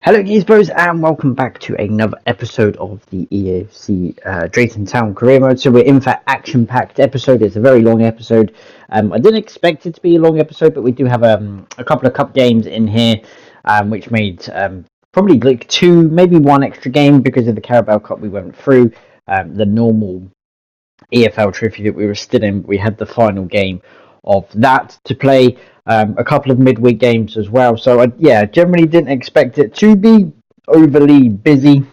Hello guys bros and welcome back to another episode of the EAFC Drayton Town career mode. So we're in for action packed episode. It's a very long episode. I didn't expect it to be a long episode, but we do have a couple of cup games in here, which made probably like two, maybe one extra game because of the Carabao Cup we went through. The normal EFL trophy that we were still in, we had the final game of that to play. A couple of midweek games as well. So I generally didn't expect it to be overly busy,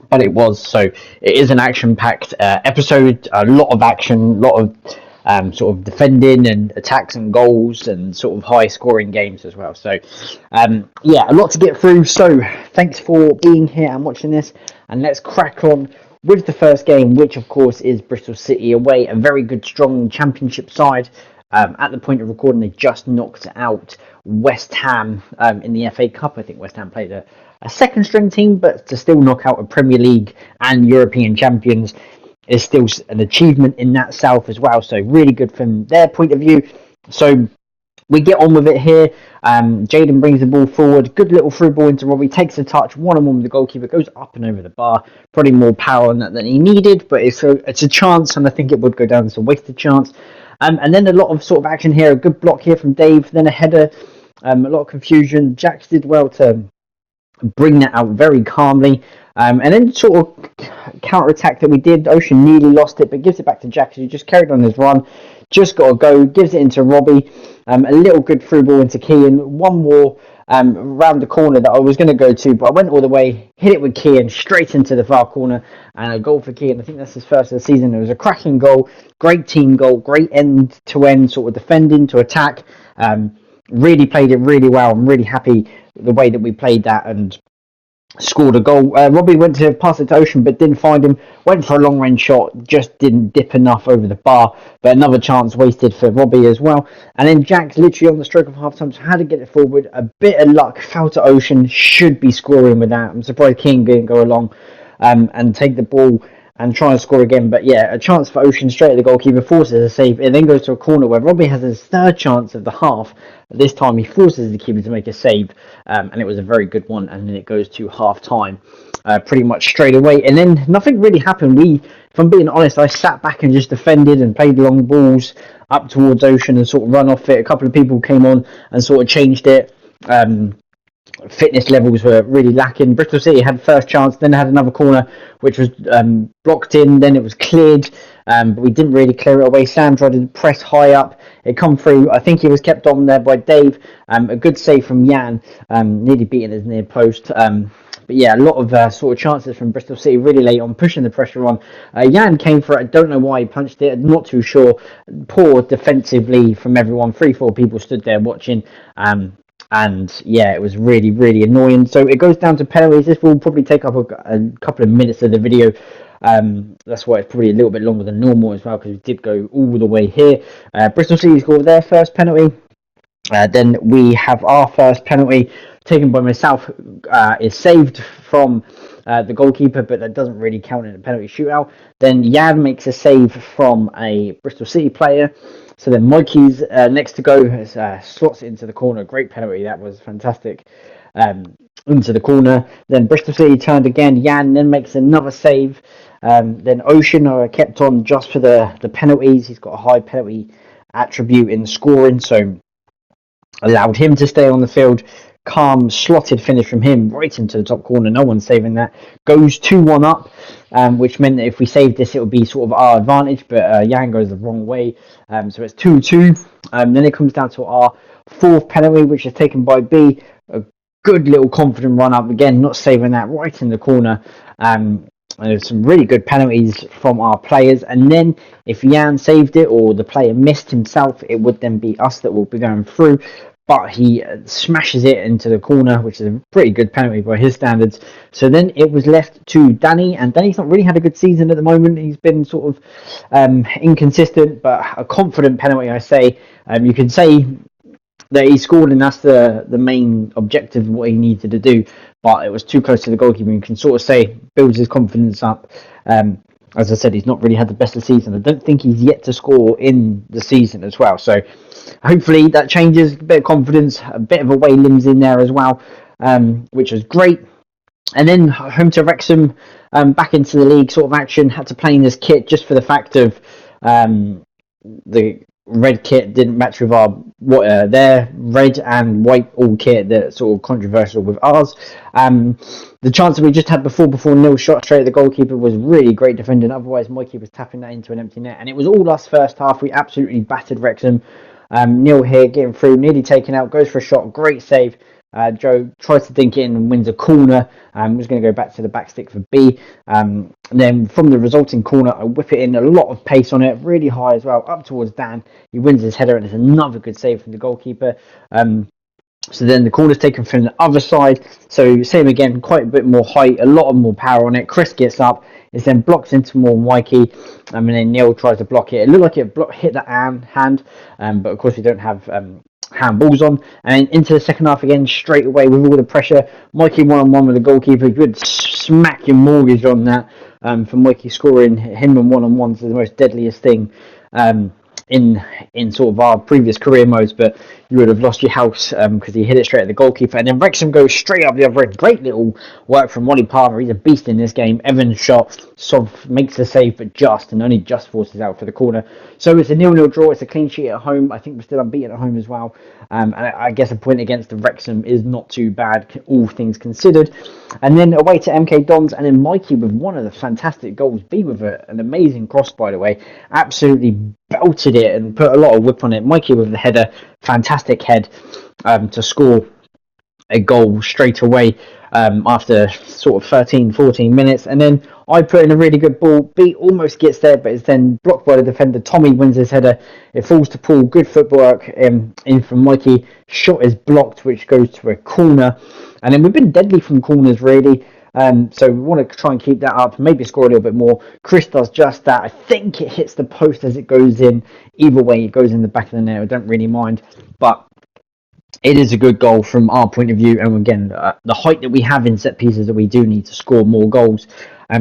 but it was. So it is an action-packed episode. A lot of action, a lot of sort of defending and attacks and goals and sort of high-scoring games as well. So a lot to get through. So thanks for being here and watching this, and let's crack on with the first game, which of course is Bristol City away. A very good, strong Championship side. At the point of recording, they just knocked out West Ham in the FA Cup. I think West Ham played a second-string team, but to still knock out a Premier League and European champions is still an achievement in that South as well. So really good from their point of view. So we get on with it here. Jaden brings the ball forward. Good little through ball into Robbie. Takes a touch. One-on-one with the goalkeeper. Goes up and over the bar. Probably more power on that than he needed, but it's a chance, and I think it would go down as a wasted chance. And then a lot of sort of action here. A good block here from Dave. Then a header. A lot of confusion. Jax did well to bring that out very calmly. And then sort of counter-attack that we did. Ocean nearly lost it, but gives it back to Jax, who just carried on his run. Just got to go. Gives it into Robbie. A little good through ball into Kean. One more round the corner that I was going to go to, but I went all the way, hit it with Kean straight into the far corner, and a goal for Kean. I think that's his first of the season. It was a cracking goal, great team goal, great end-to-end sort of defending to attack. Really played it really well. I'm really happy the way that we played that and scored a goal. Robbie went to pass it to Ocean but didn't find him. Went for a long range shot, just didn't dip enough over the bar, but another chance wasted for Robbie as well. And then Jack literally on the stroke of half time, so had to get it forward. A bit of luck, fell to Ocean, should be scoring with that. I'm surprised King didn't go along and take the ball and try and score again. But yeah, a chance for Ocean straight at the goalkeeper, forces a save. It then goes to a corner where Robbie has his third chance of the half. This time he forces the keeper to make a save, and it was a very good one. And then it goes to half time pretty much straight away. And then nothing really happened. If I'm being honest, I sat back and just defended and played long balls up towards Ocean and sort of run off it. A couple of people came on and sort of changed it. Fitness levels were really lacking. Bristol City had first chance, then had another corner which was blocked in, then it was cleared, but we didn't really clear it away. Sam tried to press high up, it come through. I think he was kept on there by Dave. A good save from Jan, nearly beating his near post. But yeah, a lot of sort of chances from Bristol City really late on, pushing the pressure on. Jan came for it. I don't know why he punched it. I'm not too sure. Poor defensively from everyone. 3-4 people stood there watching. And yeah, it was really, really annoying. So it goes down to penalties. This will probably take up a couple of minutes of the video. That's why it's probably a little bit longer than normal as well, because we did go all the way here. Bristol City scored their first penalty. Then we have our first penalty taken by myself. Is saved from the goalkeeper, but that doesn't really count in a penalty shootout. Then Jan makes a save from a Bristol City player. So then Mikey's next to go, slots it into the corner. Great penalty, that was fantastic. Into the corner. Then Bristol City turned again. Jan then makes another save. Then Ocean kept on just for the penalties. He's got a high penalty attribute in scoring, so allowed him to stay on the field. Calm, slotted finish from him right into the top corner. No one's saving that. Goes 2-1 up, which meant that if we saved this, it would be sort of our advantage. But Yang goes the wrong way. So it's 2-2. Then it comes down to our fourth penalty, which is taken by B. A good little confident run up. Again, not saving that, right in the corner. And there's some really good penalties from our players. And then if Jan saved it or the player missed himself, it would then be us that will be going through. But he smashes it into the corner, which is a pretty good penalty by his standards. So then it was left to Danny, and Danny's not really had a good season at the moment. He's been sort of inconsistent, but a confident penalty, I say. You can say that he scored, and that's the main objective of what he needed to do. But it was too close to the goalkeeper. You can sort of say builds his confidence up. As I said, he's not really had the best of the season. I don't think he's yet to score in the season as well. So hopefully that changes. A bit of confidence, a bit of away limbs in there as well. which was great. And then home to Wrexham, back into the league sort of action. Had to play in this kit just for the fact of the red kit didn't match with our their red and white all kit. That's sort of controversial with ours. The chance that we just had before Neil shot straight at the goalkeeper was really great defending. Otherwise, Mikey was tapping that into an empty net, and it was all us first half. We absolutely battered Wrexham. Neil here getting through, nearly taken out, goes for a shot, great save. Joe tries to dink it in and wins a corner. Was going to go back to the back stick for B. And then from the resulting corner, I whip it in, a lot of pace on it, really high as well, up towards Dan. He wins his header, and it's another good save from the goalkeeper. So then the corner's taken from the other side. So same again, quite a bit more height, a lot of more power on it. Chris gets up, it's then blocked into more Mikey, and then Neil tries to block it. It looked like it hit the hand, but of course we don't have handballs on. And into the second half again, straight away with all the pressure. Mikey 1-on-1 with the goalkeeper. Good smack your mortgage on that for Mikey scoring. Him and 1-on-1s is the most deadliest thing in sort of our previous career modes, but you would have lost your house because he hit it straight at the goalkeeper. And then Wrexham goes straight up the other end. Great little work from Wally Palmer. He's a beast in this game. Evans' shot sort of makes the save, but only just forces out for the corner. So it's a 0-0 draw. It's a clean sheet at home. I think we're still unbeaten at home as well. And I guess a point against the Wrexham is not too bad, all things considered. And then away to MK Dons, and then Mikey with one of the fantastic goals. B with an amazing cross, by the way. Absolutely belted it and put a lot of whip on it. Mikey with the header, fantastic head to score a goal straight away after sort of 13-14 minutes. And then I put in a really good ball. B almost gets there, but it's then blocked by the defender. Tommy wins his header. It falls to Paul. Good footwork in from Mikey. Shot is blocked, which goes to a corner. And then we've been deadly from corners, really. So we want to try and keep that up, maybe score a little bit more. Chris does just that. I think it hits the post as it goes in. Either way, it goes in the back of the net. I don't really mind. But it is a good goal from our point of view. And again, the height that we have in set pieces, that we do need to score more goals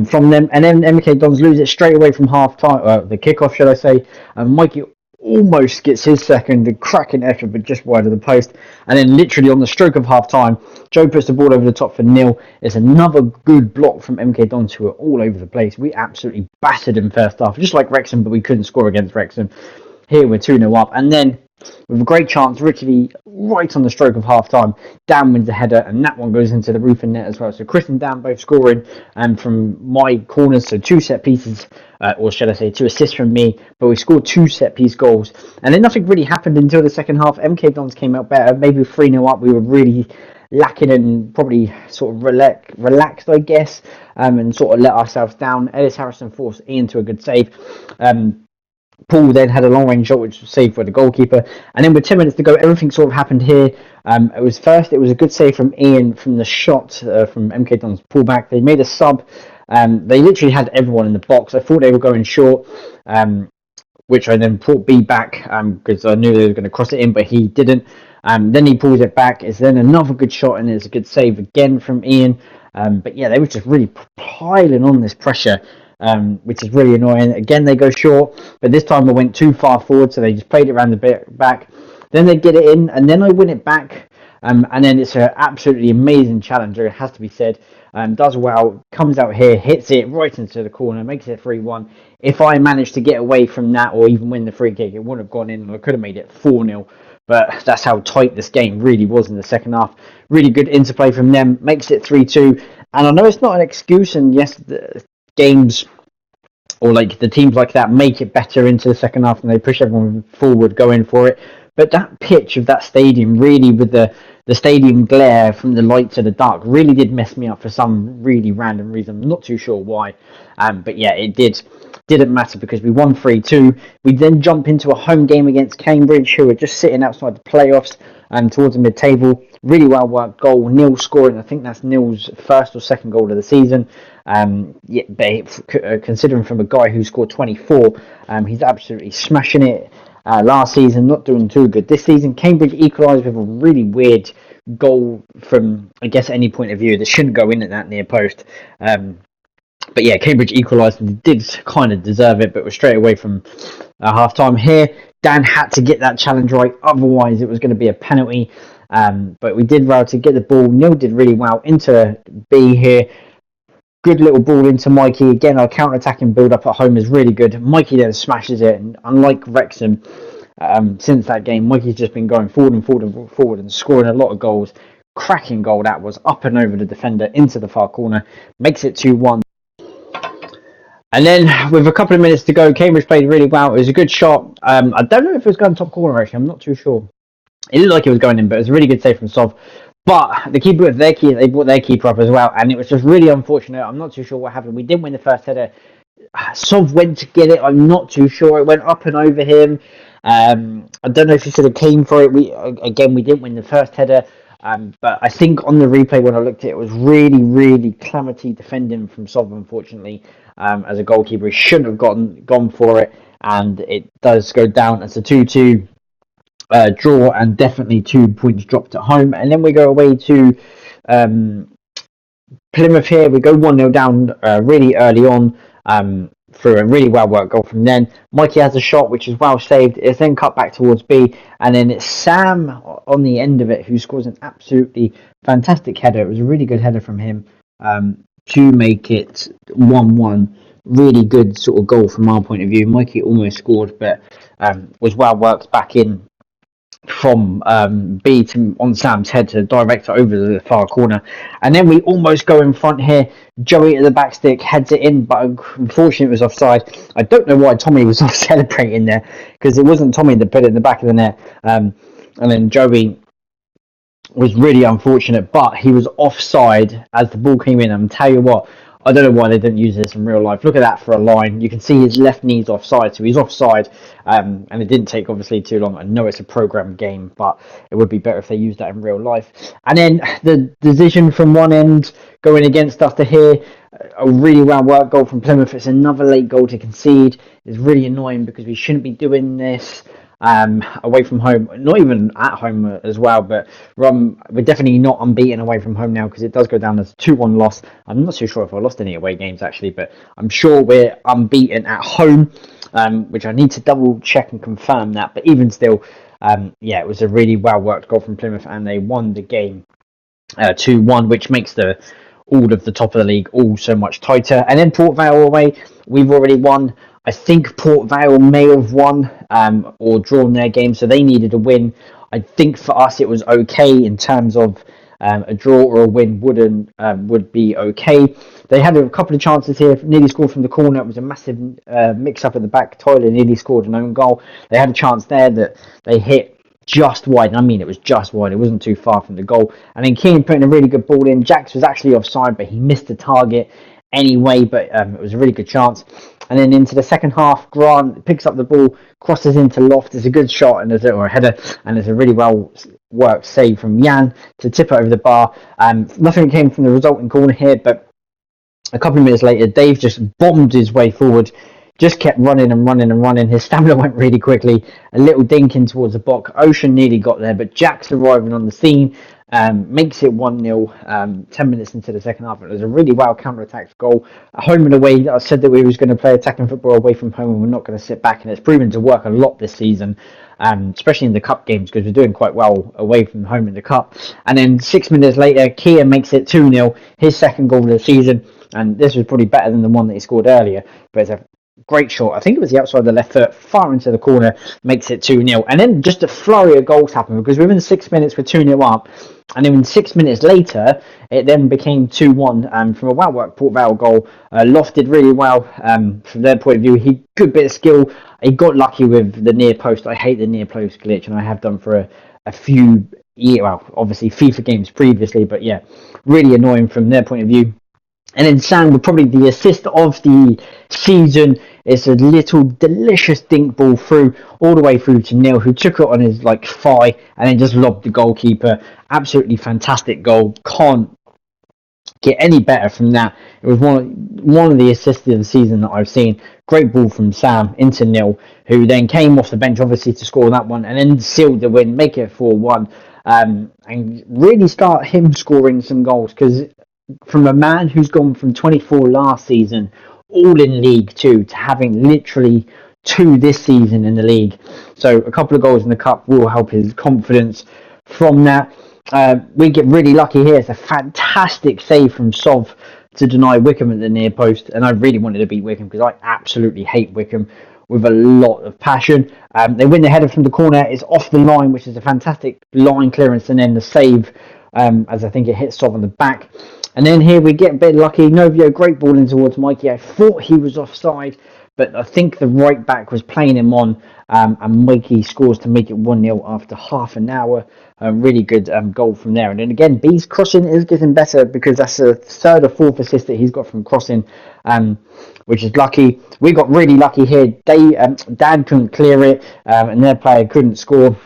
from them. And then MK Dons lose it straight away from half time, the kickoff, should I say. Mikey almost gets his second, a cracking effort, but just wide of the post. And then literally on the stroke of half time, Joe puts the ball over the top for Neil. It's another good block from MK Dons, who are all over the place. We absolutely battered him first half, just like Wrexham, but we couldn't score against Wrexham. Here we're 2-0 up. And then with a great chance, literally right on the stroke of half time, Dan wins the header, and that one goes into the roof and net as well. So Chris and Dan both scoring from my corners, so 2 set pieces, or should I say 2 assists from me, but we scored 2 set piece goals. And then nothing really happened until the second half. MK Dons came out better, maybe 3-0 up. We were really lacking and probably sort of relaxed, I guess, and sort of let ourselves down. Ellis Harrison forced Ian to a good save. Paul then had a long range shot, which was saved by the goalkeeper. And then with 10 minutes to go, everything sort of happened here. It was a good save from Ian from the shot from MK Dons pullback. They made a sub. They literally had everyone in the box. I thought they were going short, which I then brought B back because I knew they were going to cross it in, but he didn't. Then he pulls it back. It's then another good shot, and it's a good save again from Ian. But yeah, they were just really piling on this pressure. Which is really annoying. Again, they go short, but this time I went too far forward, so they just played it around the back. Then they get it in, and then I win it back. And then it's an absolutely amazing challenger, it has to be said. Does well, comes out here, hits it right into the corner, makes it 3-1. If I managed to get away from that or even win the free kick, it wouldn't have gone in, and I could have made it 4-0. But that's how tight this game really was in the second half. Really good interplay from them, makes it 3-2. And I know it's not an excuse, and yes, the games or like the teams like that make it better into the second half and they push everyone forward going for it. But that pitch of that stadium, really, with the stadium glare from the light to the dark, really did mess me up for some really random reason. I'm not too sure why. But yeah, it didn't matter because we won 3-2. We then jump into a home game against Cambridge, who are just sitting outside the playoffs and towards the mid-table. Really well worked goal. Neil scoring. I think that's Neil's first or second goal of the season. Considering from a guy who scored 24, he's absolutely smashing it. Last season, not doing too good. This season, Cambridge equalised with a really weird goal from, I guess, any point of view. That shouldn't go in at that near post. But yeah, Cambridge equalised and did kind of deserve it, but was straight away from half time here. Dan had to get that challenge right, otherwise it was going to be a penalty. But we did well to get the ball. Neil did really well into B here. Good little ball into Mikey. Again, our counter-attacking build-up at home is really good. Mikey then smashes it, and unlike Wrexham, since that game, Mikey's just been going forward and forward and forward and scoring a lot of goals. Cracking goal that was, up and over the defender into the far corner. Makes it 2-1. And then, with a couple of minutes to go, Cambridge played really well. It was a good shot. I don't know if it was going top corner, actually. I'm not too sure. It looked like it was going in, but it was a really good save from Sov. But the keeper with their keeper, they brought their keeper up as well, and it was just really unfortunate. I'm not too sure what happened. We didn't win the first header. Sov went to get it. I'm not too sure. It went up and over him. I don't know if he should have came for it. We didn't win the first header. But I think on the replay when I looked at it, it was really, really calamity defending from Sov, unfortunately. As a goalkeeper, he shouldn't have gone for it, and it does go down as a 2-2 draw, and definitely 2 points dropped at home. And then we go away to Plymouth here. We go 1-0 down really early on through a really well worked goal from then. Mikey has a shot which is well saved. It's then cut back towards B, and then it's Sam on the end of it who scores an absolutely fantastic header. It was a really good header from him to make it 1-1. Really good sort of goal from our point of view. Mikey almost scored, but was well worked back in from B to on Sam's head to direct it over the far corner. And then we almost go in front here. Joey at the back stick heads it in, but unfortunately it was offside. I don't know why Tommy was off celebrating there, because it wasn't Tommy that put it in the back of the net. And then Joey was really unfortunate, but he was offside as the ball came in. And tell you what, I don't know why they didn't use this in real life. Look at that for a line. You can see his left knee's offside, so he's offside. And it didn't take, obviously, too long. I know it's a programmed game, but it would be better if they used that in real life. And then the decision from one end going against us to here, a really well-worked goal from Plymouth. It's another late goal to concede. It's really annoying because we shouldn't be doing this away from home, not even at home as well, but we're definitely not unbeaten away from home now, because it does go down as a 2-1 loss. I'm not too sure if I lost any away games actually, but I'm sure we're unbeaten at home, which I need to double check and confirm that. But even still, it was a really well worked goal from Plymouth, and they won the game 2-1, which makes all of the top of the league all so much tighter. And then Port Vale away, we've already won. I think Port Vale may have won or drawn their game, so they needed a win. I think for us it was okay in terms of a draw or a win would be okay. They had a couple of chances here, nearly scored from the corner. It was a massive mix-up at the back. Tyler nearly scored an own goal. They had a chance there that they hit just wide, and I mean it was just wide. It wasn't too far from the goal. And then Keane putting a really good ball in. Jax was actually offside, but he missed the target anyway, but it was a really good chance. And then into the second half, Grant picks up the ball, crosses into Loft. It's a good shot or a header, and it's a really well worked save from Jan to tip it over the bar. Nothing came from the resulting corner here, but a couple of minutes later, Dave just bombed his way forward, just kept running and running and running. His stamina went really quickly. A little dink in towards the box. Ocean nearly got there, but Jack's arriving on the scene. Makes it 1-0 10 minutes into the second half. It was a really well counter-attacked goal. Home and away, I said that we was going to play attacking football away from home, and we're not going to sit back, and it's proven to work a lot this season, especially in the cup games, because we're doing quite well away from home in the cup. And then 6 minutes later, Kia makes it 2-0, his second goal of the season, and this was probably better than the one that he scored earlier, but it's a great shot. I think it was the outside of the left foot, far into the corner, makes it 2-0. And then just a flurry of goals happened, because within 6 minutes we're 2-0 up. And then 6 minutes later, it then became 2-1 from a well-worked Port Vale goal. Loft did really well from their point of view. He good bit of skill. He got lucky with the near post. I hate the near post glitch, and I have done for a few obviously FIFA games previously. But yeah, really annoying from their point of view. And then Sam, with probably the assist of the season, it's a little delicious dink ball through, all the way through to Neil, who took it on his thigh and then just lobbed the goalkeeper. Absolutely fantastic goal. Can't get any better from that. It was one of the assists of the season that I've seen. Great ball from Sam into Neil, who then came off the bench, obviously, to score that one, and then sealed the win, make it 4-1, and really start him scoring some goals, because from a man who's gone from 24 last season, all in League Two, to having literally 2 this season in the league. So a couple of goals in the cup will help his confidence. from that. We get really lucky here. It's a fantastic save from Sov to deny Wickham at the near post, and I really wanted to beat Wickham because I absolutely hate Wickham with a lot of passion. They win the header from the corner. It's off the line, which is a fantastic line clearance, and then the save, as I think it hits Sov on the back. And then here we get a bit lucky. Novio, great ball in towards Mikey. I thought he was offside, but I think the right back was playing him on, and Mikey scores to make it 1-0 after half an hour. Really good goal from there. And then again, B's crossing is getting better because that's the third or fourth assist that he's got from crossing, which is lucky. We got really lucky here. Dan couldn't clear it, and their player couldn't score.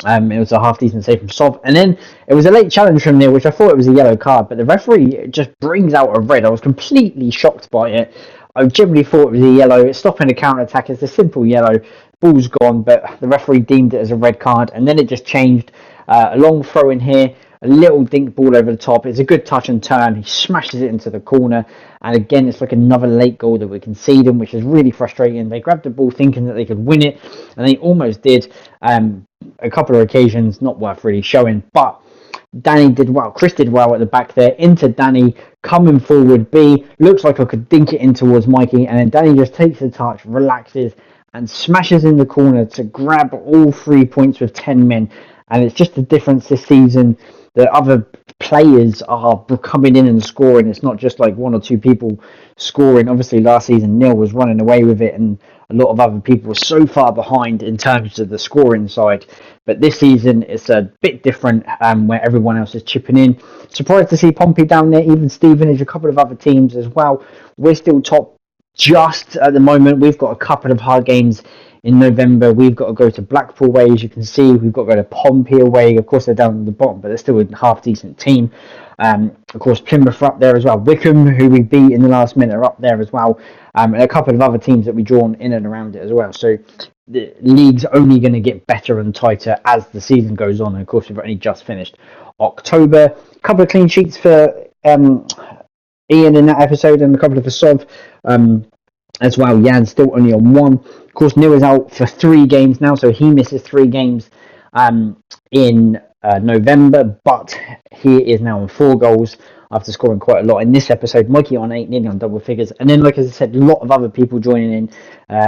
It was a half-decent save from Sov. And then it was a late challenge from Neil, which I thought it was a yellow card, but the referee just brings out a red. I was completely shocked by it. I generally thought it was a yellow. It's stopping a counter-attack. It's a simple yellow. Ball's gone, but the referee deemed it as a red card. And then it just changed. A long throw in here. A little dink ball over the top. It's a good touch and turn. He smashes it into the corner. And again, it's like another late goal that we concede them, which is really frustrating. They grabbed the ball thinking that they could win it, and they almost did. A couple of occasions, not worth really showing, but Danny did well. Chris did well at the back there. Into Danny, coming forward. B looks like I could dink it in towards Mikey, and then Danny just takes the touch, relaxes, and smashes in the corner to grab all 3 points with 10 men. And it's just the difference this season. The other players are coming in and scoring. It's not just like one or two people scoring. Obviously, last season, Neil was running away with it, and a lot of other people were so far behind in terms of the scoring side. But this season, it's a bit different, where everyone else is chipping in. Surprised to see Pompey down there, even Stevenage, a couple of other teams as well. We're still top just at the moment. We've got a couple of hard games in November. We've got to go to Blackpool away, as you can see. We've got to go to Pompey away. Of course, they're down at the bottom, but they're still a half-decent team. Of course, Plymouth are up there as well. Wickham, who we beat in the last minute, are up there as well. And a couple of other teams that we drawn in and around it as well. So the league's only going to get better and tighter as the season goes on. And of course, we've only just finished October. A couple of clean sheets for Ian in that episode, and a couple of for Sov as well. Jan's still only on one. Of course, Neil is out for 3 games now, so he misses 3 games in November, but he is now on 4 goals after scoring quite a lot in this episode. Mikey on 8, nearly on double figures. And then, like as I said, a lot of other people joining in.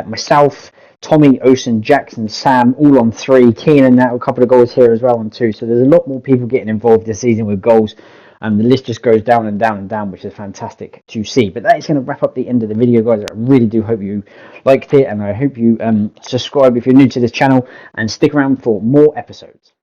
Myself, Tommy, Ocean, Jackson, Sam, all on 3. Keenan now, a couple of goals here as well on 2. So there's a lot more people getting involved this season with goals. And the list just goes down and down and down, which is fantastic to see. But that is going to wrap up the end of the video, guys. I really do hope you liked it, and I hope you subscribe if you're new to this channel, and stick around for more episodes.